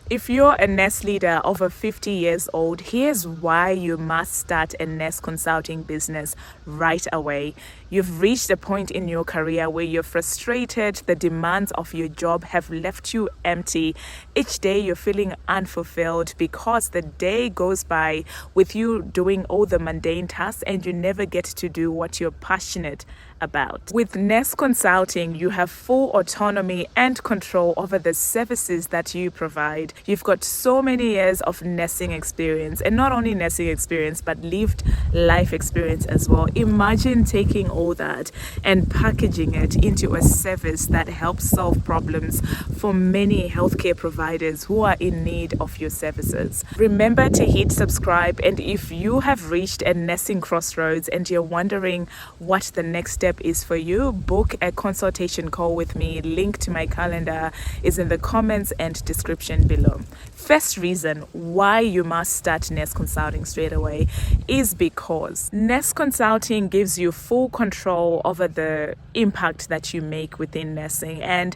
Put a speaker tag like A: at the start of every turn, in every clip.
A: If you're a nest leader over 50 years old, here's why you must start a nest consulting business right away. You've reached a point in your career where you're frustrated, the demands of your job have left you empty. Each day you're feeling unfulfilled because the day goes by with you doing all the mundane tasks and you never get to do what you're passionate about. With Nest Consulting, you have full autonomy and control over the services that you provide. You've got so many years of nesting experience, and not only nesting experience, but lived life experience as well. Imagine taking all that and packaging it into a service that helps solve problems for many healthcare providers who are in need of your services. Remember to hit subscribe, and if you have reached a nesting crossroads and you're wondering what the next step is for you, book a consultation call with me. Link to my calendar is in the comments and description below. First reason why you must start Nest Consulting straight away is because Nest Consulting gives you full control over the impact that you make within nesting. And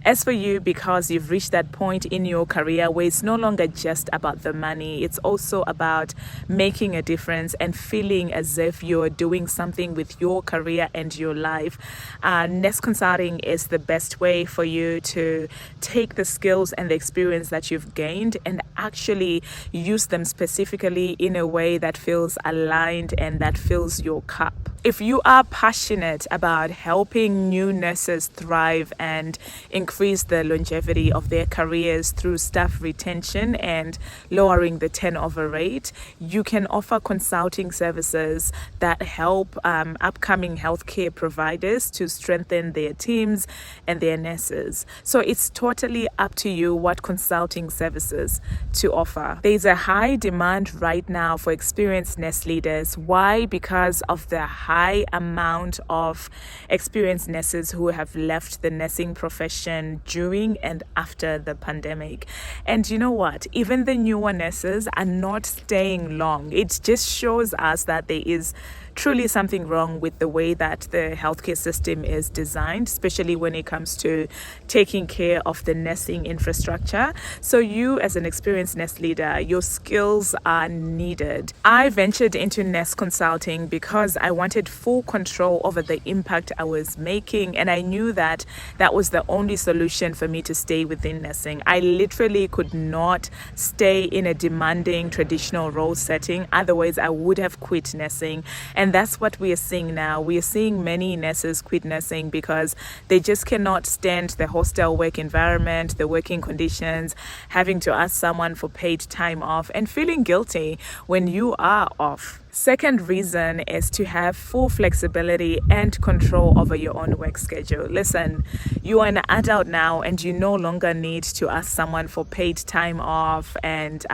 A: as for you, because you've reached that point in your career where it's no longer just about the money, it's also about making a difference and feeling as if you're doing something with your career and your life. Nest Consulting is the best way for you to take the skills and the experience that you've gained and actually use them specifically in a way that feels aligned and that fills your cup. If you are passionate about helping new nurses thrive and increase the longevity of their careers through staff retention and lowering the turnover rate, you can offer consulting services that help upcoming healthcare providers to strengthen their teams and their nurses. So it's totally up to you what consulting services to offer. There's a high demand right now for experienced nurse leaders. Why? Because of the high amount of experienced nurses who have left the nursing profession during and after the pandemic. And you know what? Even the newer nurses are not staying long. It just shows us that there is truly something wrong with the way that the healthcare system is designed, especially when it comes to taking care of the nursing infrastructure. So you, as an experienced nurse leader, your skills are needed. I ventured into Nest Consulting because I wanted full control over the impact I was making, and I knew that that was the only solution for me to stay within nursing. I literally could not stay in a demanding traditional role setting, otherwise I would have quit nursing. And that's what we are seeing now. We are seeing many nurses quit nursing because they just cannot stand the hostile work environment, the working conditions, having to ask someone for paid time off, and feeling guilty when you are off. Second reason is to have full flexibility and control over your own work schedule. Listen, you are an adult now and you no longer need to ask someone for paid time off and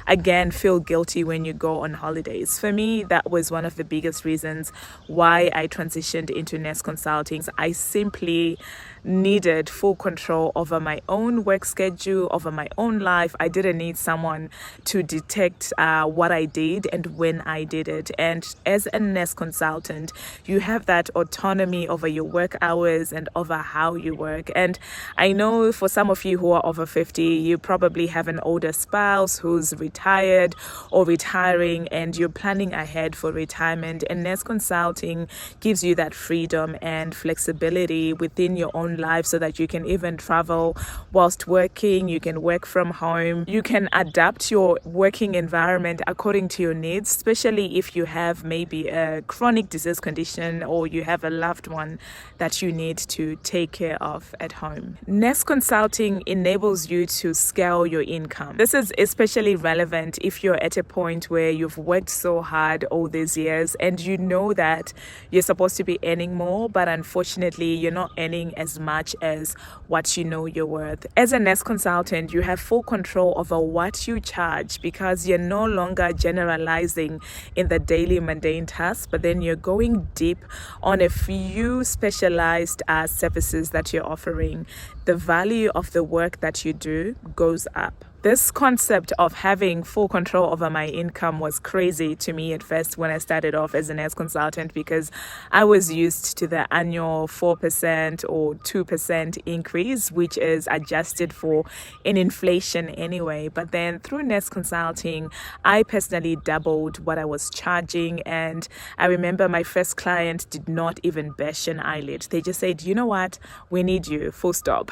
A: again feel guilty when you go on holidays. For me, that was one of the biggest reasons why I transitioned into Nest Consulting. I simply needed full control over my own work schedule, over my own life. I didn't need someone to detect what I did and when I did it. And as a nurse consultant, you have that autonomy over your work hours and over how you work. And I know for some of you who are over 50, you probably have an older spouse who's retired or retiring and you're planning ahead for retirement. And nurse consulting gives you that freedom and flexibility within your own life so that you can even travel whilst working, you can work from home, you can adapt your working environment according to your needs, especially if you have maybe a chronic disease condition or you have a loved one that you need to take care of at home. Nest Consulting enables you to scale your income. This is especially relevant if you're at a point where you've worked so hard all these years and you know that you're supposed to be earning more, but unfortunately you're not earning as much as what you know you're worth. As a nurse consultant, you have full control over what you charge because you're no longer generalizing in the daily mundane tasks, but then you're going deep on a few specialized services that you're offering. The value of the work that you do goes up. This concept of having full control over my income was crazy to me at first when I started off as a nurse consultant, because I was used to the annual 4% or 2% increase, which is adjusted for in inflation anyway. But then through nurse consulting, I personally doubled what I was charging. And I remember my first client did not even bash an eyelid. They just said, you know what, we need you, full stop.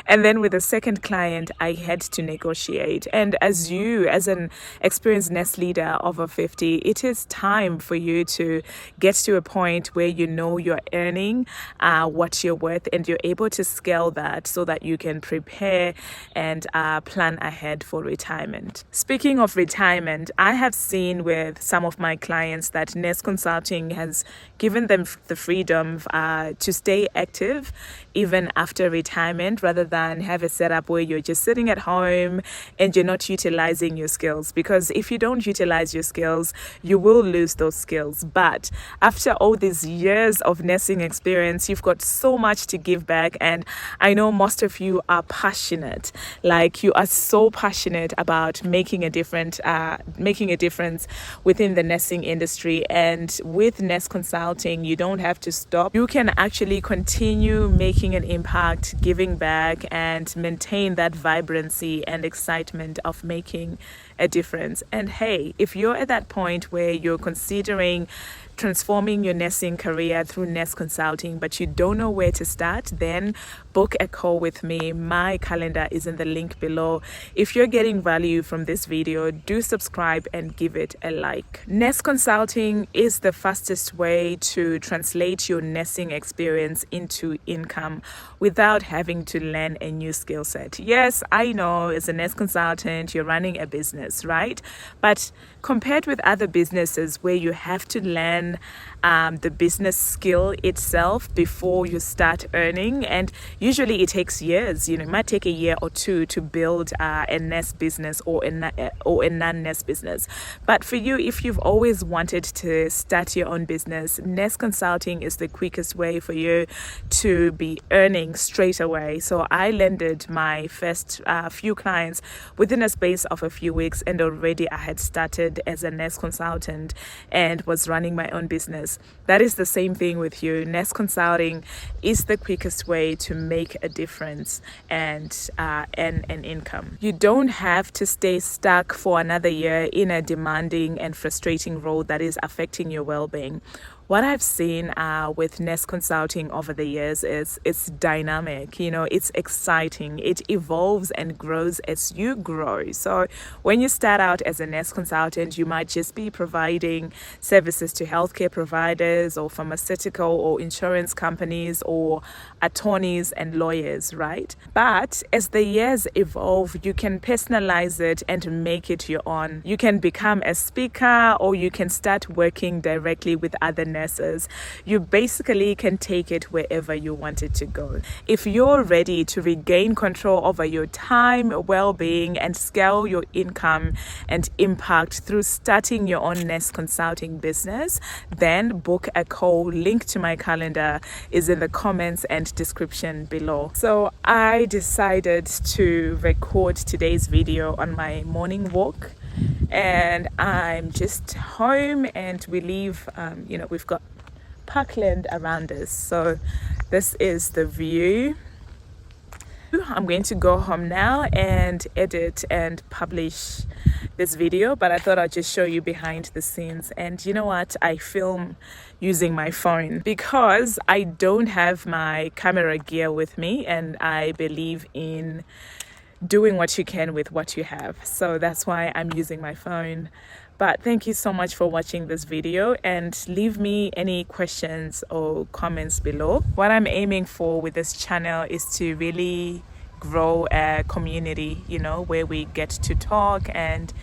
A: And then with the second client, I had to negotiate. And as an experienced nurse leader over 50, it is time for you to get to a point where you know you're earning what you're worth, and you're able to scale that so that you can prepare and plan ahead for retirement. Speaking of retirement, I have seen with some of my clients that nurse consulting has given them the freedom to stay active even after retirement, rather than have a setup where you're just sitting at home and you're not utilizing your skills. Because if you don't utilize your skills, you will lose those skills. But after all these years of nursing experience, you've got so much to give back. And I know most of you are passionate, like you are so passionate about making a difference within the nursing industry. And with nurse consulting, you don't have to stop. You can actually continue making an impact, giving back, and maintain that vibrancy and excitement of making a difference. And hey, if you're at that point where you're considering transforming your nursing career through nurse consulting, but you don't know where to start, then book a call with me. My calendar is in the link below. If you're getting value from this video, do subscribe and give it a like. Nurse consulting is the fastest way to translate your nursing experience into income without having to learn a new skill set. Yes, I know as a nurse consultant, you're running a business, right? But compared with other businesses where you have to learn the business skill itself before you start earning, and usually it takes years. It might take a year or two to build a nurse business or a non-nurse business. But for you, if you've always wanted to start your own business, nurse consulting is the quickest way for you to be earning straight away. So I landed my first few clients within a space of a few weeks, and already I had started as a nurse consultant and was running my own business. That is the same thing with you. Nurse consulting is the quickest way to make a difference and earn an income. You don't have to stay stuck for another year in a demanding and frustrating role that is affecting your well-being. What I've seen with nurse consulting over the years is it's dynamic, it's exciting. It evolves and grows as you grow. So when you start out as a nurse consultant, you might just be providing services to healthcare providers or pharmaceutical or insurance companies or attorneys and lawyers, right? But as the years evolve, you can personalize it and make it your own. You can become a speaker, or you can start working directly with other nurses. You basically can take it wherever you want it to go. If you're ready to regain control over your time, well-being, and scale your income and impact through starting your own nurse consulting business, then book a call. Link to my calendar is in the comments and description below. So I decided to record today's video on my morning walk, and I'm just home, and we leave we've got parkland around us, so this is the view. I'm going to go home now and edit and publish this video, but I thought I'd just show you behind the scenes. And you know what, I film using my phone because I don't have my camera gear with me, and I believe in doing what you can with what you have. So that's why I'm using my phone. But thank you so much for watching this video, and leave me any questions or comments below. What I'm aiming for with this channel is to really grow a community, where we get to talk and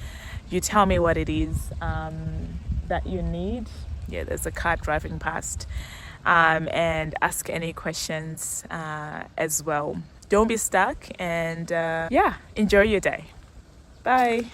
A: you tell me what it is that you need. Yeah, there's a car driving past. And ask any questions as well. Don't be stuck, and enjoy your day. Bye.